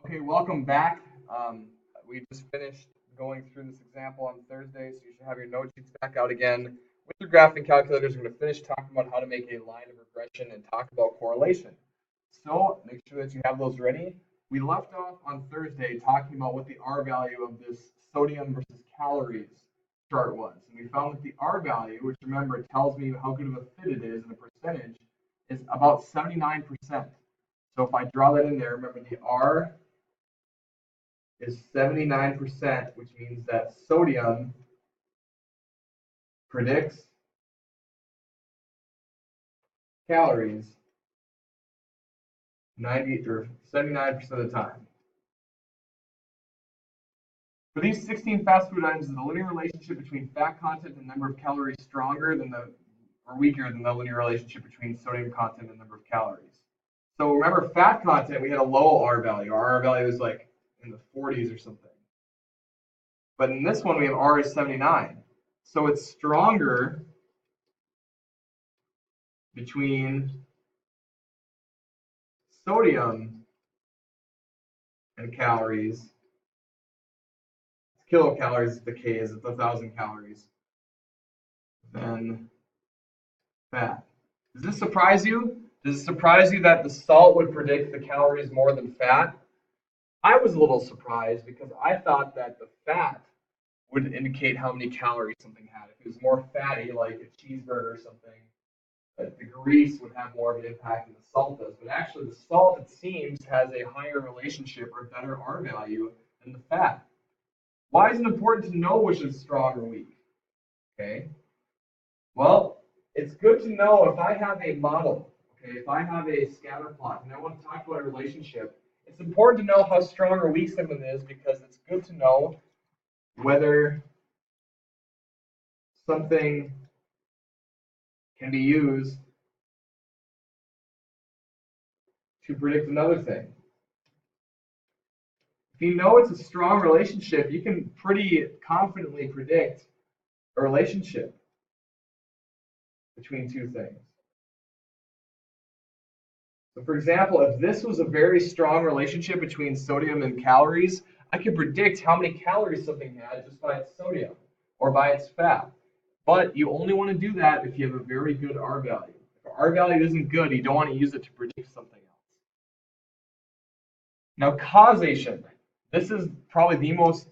Okay, welcome back. We just finished going through this example on Thursday, so you should have your note sheets back out again. With your graphing calculators, we're going to finish talking about how to make a line of regression and talk about correlation. So make sure that you have those ready. We left off on Thursday talking about what the R value of this sodium versus calories chart was. And we found that the R value, which remember tells me how good of a fit it is in a percentage, is about 79%. So if I draw that in there, remember the R is 79%, which means that sodium predicts calories 90 or 79% of the time. For these 16 fast food items, is the linear relationship between fat content and number of calories stronger than or weaker than the linear relationship between sodium content and number of calories? So remember, fat content, we had a low R value. Our R value is like in the 40s or something. But in this one, we have R is 79. So it's stronger between sodium and calories. It's kilocalories, the K is, it's 1,000 calories. Than fat. Does this surprise you? Does it surprise you that the salt would predict the calories more than fat? I was a little surprised because I thought that the fat would indicate how many calories something had. If it was more fatty, like a cheeseburger or something, that the grease would have more of an impact than the salt does. But actually, the salt, it seems, has a higher relationship or better R value than the fat. Why is it important to know which is strong or weak? Okay. Well, it's good to know if I have a model, okay, if I have a scatter plot and I want to talk about a relationship, it's important to know how strong or weak something is because it's good to know whether something can be used to predict another thing. If you know it's a strong relationship, you can pretty confidently predict a relationship between two things. So for example, if this was a very strong relationship between sodium and calories, I could predict how many calories something had just by its sodium or by its fat. But you only want to do that if you have a very good R value. If R value isn't good, you don't want to use it to predict something else. Now, causation. This is probably the most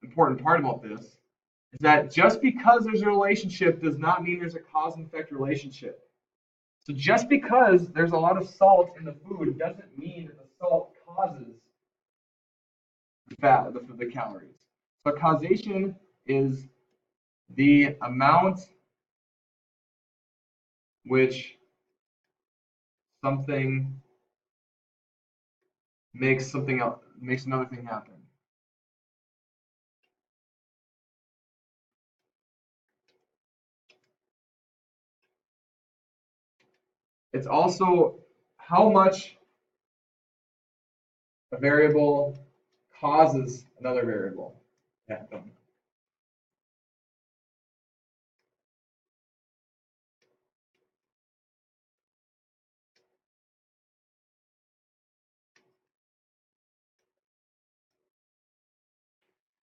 important part about this, is that just because there's a relationship does not mean there's a cause and effect relationship. So just because there's a lot of salt in the food doesn't mean that the salt causes the fat, the calories. So causation is the amount which something makes something else, makes another thing happen. It's also how much a variable causes another variable to happen.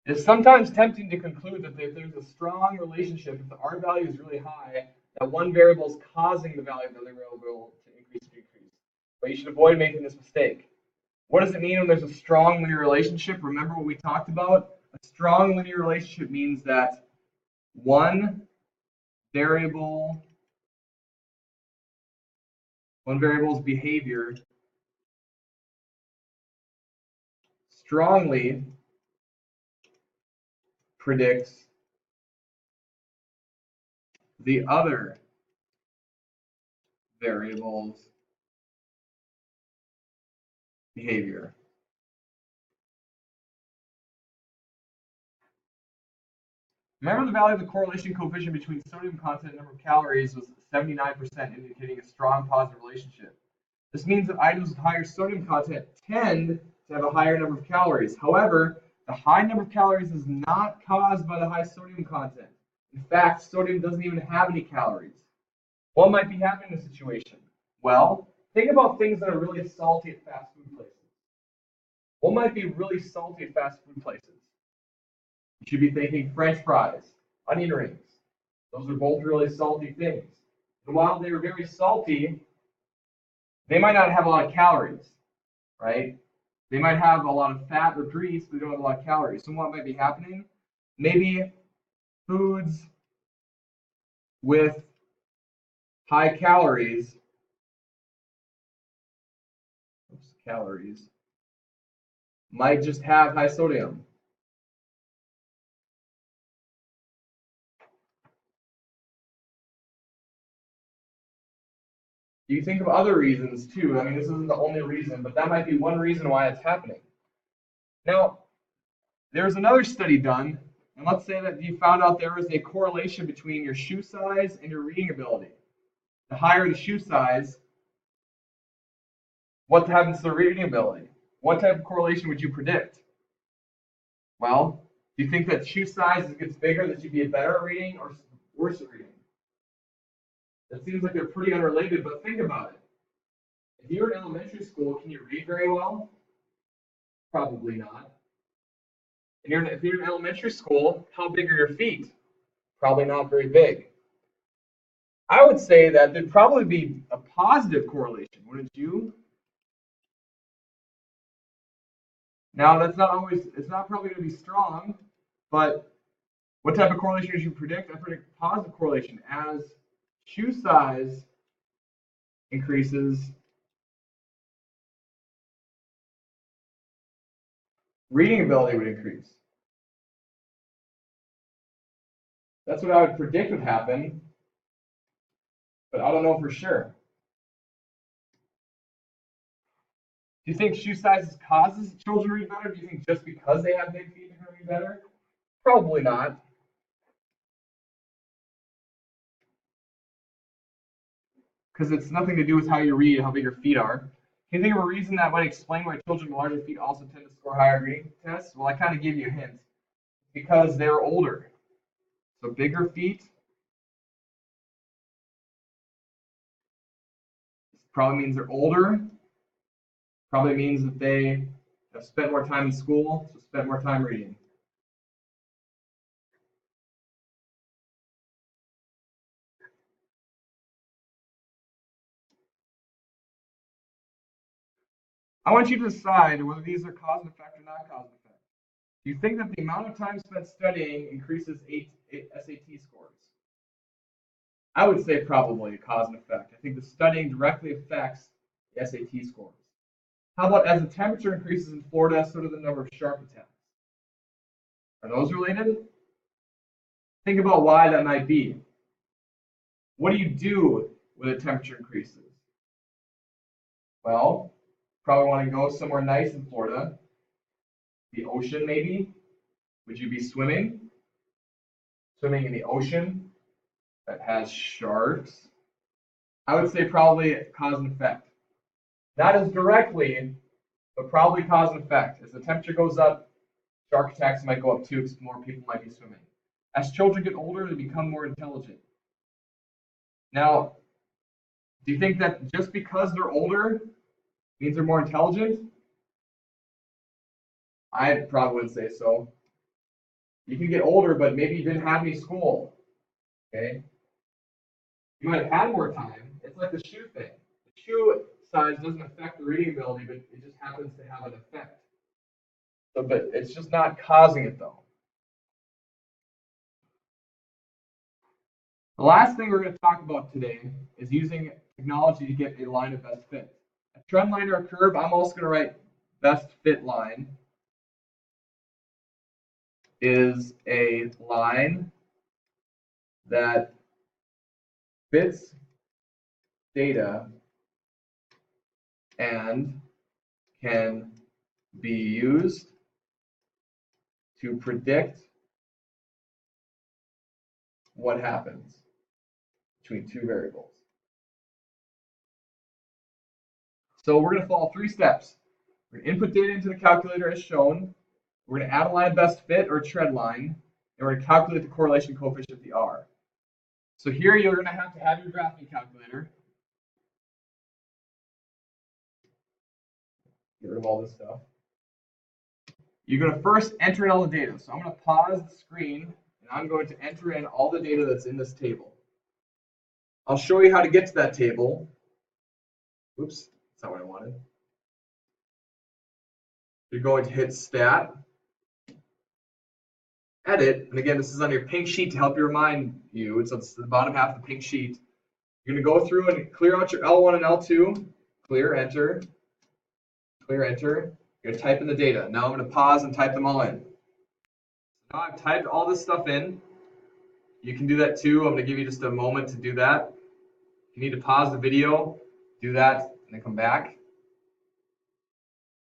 It's sometimes tempting to conclude that if there's a strong relationship, if the R value is really high, that one variable is causing the value of the other variable to increase or decrease. But you should avoid making this mistake. What does it mean when there's a strong linear relationship? Remember what we talked about? A strong linear relationship means that one variable's behavior strongly predicts the other variable's behavior. Remember the value of the correlation coefficient between sodium content and number of calories was 79%, indicating a strong positive relationship. This means that items with higher sodium content tend to have a higher number of calories. However, the high number of calories is not caused by the high sodium content. In fact, sodium doesn't even have any calories. What might be happening in this situation? Well, think about things that are really salty at fast food places. What might be really salty at fast food places? You should be thinking French fries, onion rings. Those are both really salty things. And while they are very salty, they might not have a lot of calories, right? They might have a lot of fat or grease, but they don't have a lot of calories. So what might be happening? Maybe foods with high calories, might just have high sodium. You think of other reasons too. I mean, this isn't the only reason, but that might be one reason why it's happening. Now, there's another study done, and let's say that you found out there was a correlation between your shoe size and your reading ability. The higher the shoe size, what happens to the reading ability? What type of correlation would you predict? Well, do you think that shoe size gets bigger, that you'd be better at reading or worse at reading? It seems like they're pretty unrelated, but think about it. If you're in elementary school, can you read very well? Probably not. And if you're in elementary school, how big are your feet? Probably not very big. I would say that there'd probably be a positive correlation, wouldn't you? Now, that's not always, it's not probably going to be strong, but what type of correlation did you predict? I predict positive correlation. As shoe size increases, reading ability would increase. That's what I would predict would happen, but I don't know for sure. Do you think shoe size causes children to read better? Do you think just because they have big feet they're going to read better? Probably not. Because it's nothing to do with how you read, how big your feet are. Can you think of a reason that might explain why children with larger feet also tend to score higher reading tests? Well, I kind of gave you a hint. Because they're older. So bigger feet probably means they're older. Probably means that they have spent more time in school, so spent more time reading. I want you to decide whether these are cause and effect or not cause and effect. Do you think that the amount of time spent studying increases SAT scores? I would say probably a cause and effect. I think the studying directly affects the SAT scores. How about as the temperature increases in Florida, so do the number of shark attacks? Are those related? Think about why that might be. What do you do when the temperature increases? Well, probably want to go somewhere nice in Florida. The ocean, maybe? Would you be swimming? Swimming in the ocean that has sharks? I would say probably cause and effect. Not as directly, but probably cause and effect. As the temperature goes up, shark attacks might go up too because more people might be swimming. As children get older, they become more intelligent. Now, do you think that just because they're older means they're more intelligent? I probably wouldn't say so. You can get older, but maybe you didn't have any school. Okay? You might have had more time. It's like the shoe thing. The shoe size doesn't affect the reading ability, but it just happens to have an effect. So, but it's just not causing it though. The last thing we're going to talk about today is using technology to get a line of best fit. A trend line or a curve, I'm also going to write best fit line is a line that fits data and can be used to predict what happens between two variables. So we're going to follow 3 steps. We're going to input data into the calculator as shown. We're going to add a line of best fit or a trend line, and we're going to calculate the correlation coefficient, the R. So here you're going to have your graphing calculator. Get rid of all this stuff. you're going to first enter in all the data. So I'm going to pause the screen, and I'm going to enter in all the data that's in this table. I'll show you how to get to that table. Oops, that's not what I wanted. You're going to hit Stat, Edit, and again, this is on your pink sheet to help you remind you. So it's the bottom half of the pink sheet. You're going to go through and clear out your L1 and L2, clear, enter, clear, enter. You're going to type in the data. Now I'm going to pause and type them all in. Now I've typed all this stuff in. You can do that too. I'm going to give you just a moment to do that. If you need to pause the video, do that, and then come back.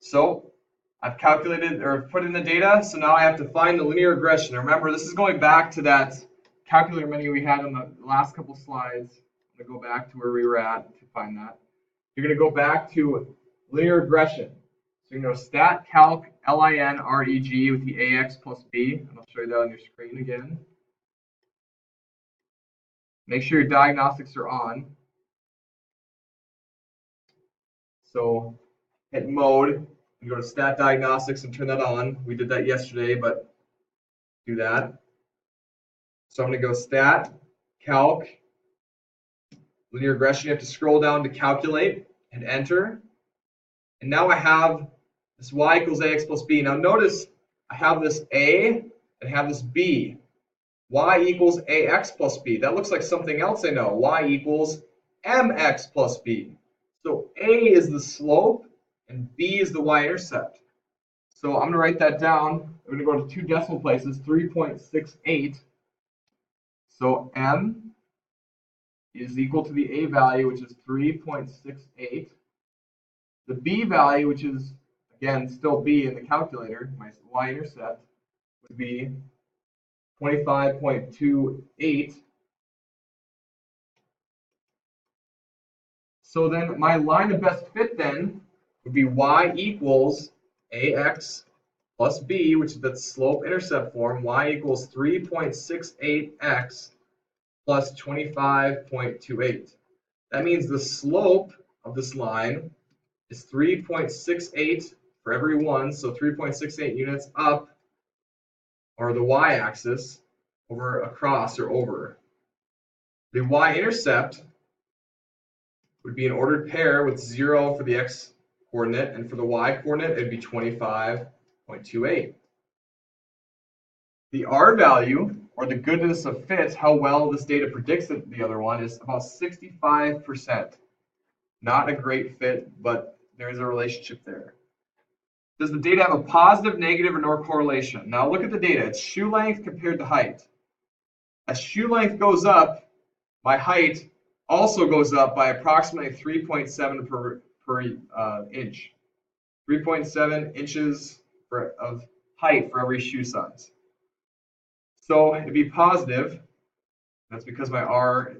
So I've calculated or put in the data, so now I have to find the linear regression. Remember, this is going back to that calculator menu we had on the last couple slides. I'm going to go back to where we were at to find that. You're going to go back to linear regression. So you're going to go stat calc LINREG with the AX plus B, and I'll show you that on your screen again. Make sure your diagnostics are on. So hit mode, and go to stat diagnostics and turn that on. We did that yesterday, but do that. So I'm going to go stat calc linear regression. You have to scroll down to calculate and enter. And now I have this y equals ax plus b. Now notice I have this a and I have this b. Y equals ax plus b. That looks like something else I know. Y equals mx plus b. So a is the slope and b is the y-intercept. So I'm going to write that down. I'm going to go to 2 decimal places, 3.68. So m is equal to the a value, which is 3.68. The b value, which is, again, still b in the calculator, my y-intercept, would be 25.28. So then my line of best fit then would be y equals ax plus b, which is that slope-intercept form. Y equals 3.68x plus 25.28. That means the slope of this line is 3.68 for every one, so 3.68 units up, or the y-axis, over across or over. The y-intercept would be an ordered pair with 0 for the x-coordinate, and for the y-coordinate, it would be 25.28. The r value, or the goodness of fit, how well this data predicts the other one, is about 65%. Not a great fit, but there is a relationship there. Does the data have a positive, negative, or no correlation? Now look at the data. It's shoe length compared to height. As shoe length goes up, my height also goes up by approximately 3.7 per inch. 3.7 inches of height for every shoe size. So it'd be positive. That's because my r,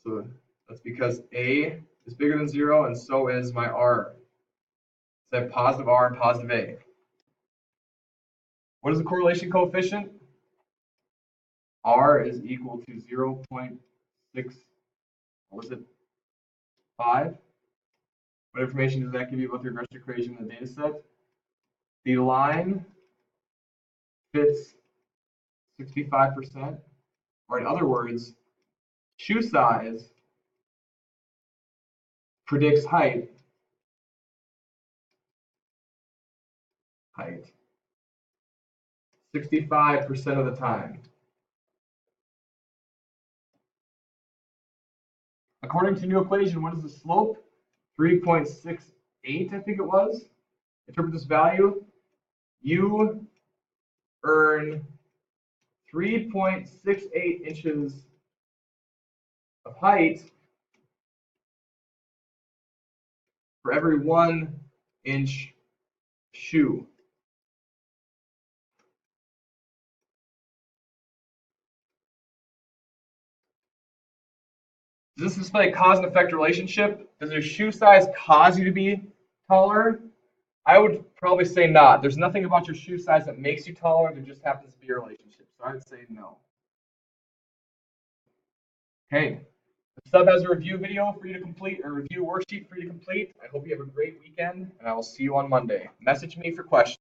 so that's because a is bigger than 0, and so is my r. So I have positive r and positive a. What is the correlation coefficient? R is equal to 0.6, what was it, 5? What information does that give you about the regression equation in the data set? The line fits 65%, or in other words, shoe size predicts height 65% of the time. According to new equation, what is the slope? 3.68, I think it was. Interpret this value. You earn 3.68 inches of height for every 1 inch shoe. Does this display a cause and effect relationship? Does your shoe size cause you to be taller? I would probably say not. There's nothing about your shoe size that makes you taller. There just happens to be a relationship. So I would say no. Okay. The sub has a review video for you to complete, a review worksheet for you to complete. I hope you have a great weekend, and I will see you on Monday. Message me for questions.